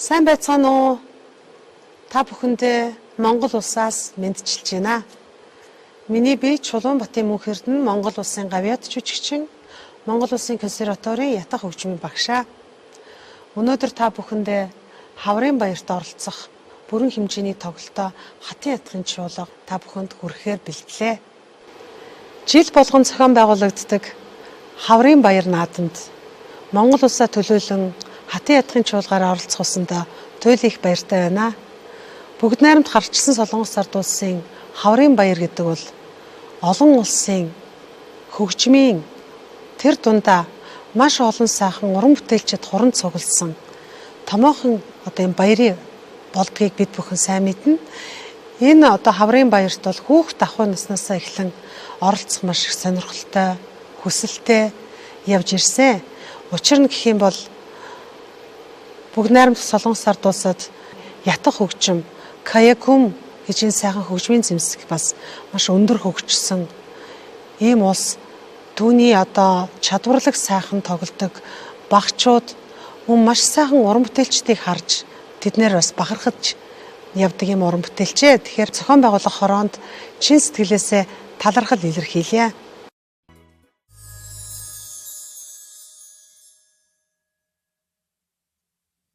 Сайн байцгаана уу? Та бүхэндээ Монгол улсаас мэдчилж байна. Миний бие Чулуунбатын мөнх эрдэнэ Монгол улсын гавьяат жүжигчин, Монгол улсын консерваторийн ятах хөгжмийн багшаа. Өнөөдөр та бүхэндээ Хаврын баярт оролцох бүрэн хэмжээний тоглолтоо хатын ятгын чуулга та бүхэнд хүрэхээр бэлтлээ. Жил болгон зохион байгуулагддаг Хаврын баяр наадамд Монгол улсаа төлөөлөн хатын ятгын чуулгаар оролцох усандаа туйл их баяртай байна. Бүгд найрамд харчсан Солонгос ард улсын Хаврын баяр гэдэг бол олон улсын хөгжмийн тэр дундаа маш олон сайхан уран бүтээлчид хуран цугласан томоохон энэ баярыг болдгийг бид бүхэн сайн мэднэ. Энэ Хаврын баярт бол хүүхд ахуй наснаасаа эхлэн оролцох маш их сонирхолтой, хүсэлтэй явж ирсэн. Учир нь гэх юм бол бүгд найрамд Солонгос ард улсад ятах хөгжим, каякум гэж энэ сайхан хөгжмийн зэмсэг бас маш өндөр хөгжсөн ийм улс. Түүний чадварлаг сайхан тоглодог багчууд мөн маш сайхан уран бүтээлчдийг харж тэднэр бас бахархаж явдаг юм уран бүтээлчээ. Тэгэхээр зохион байгуулах хороонд чин сэтгэлээсээ талархал илэрхийлье.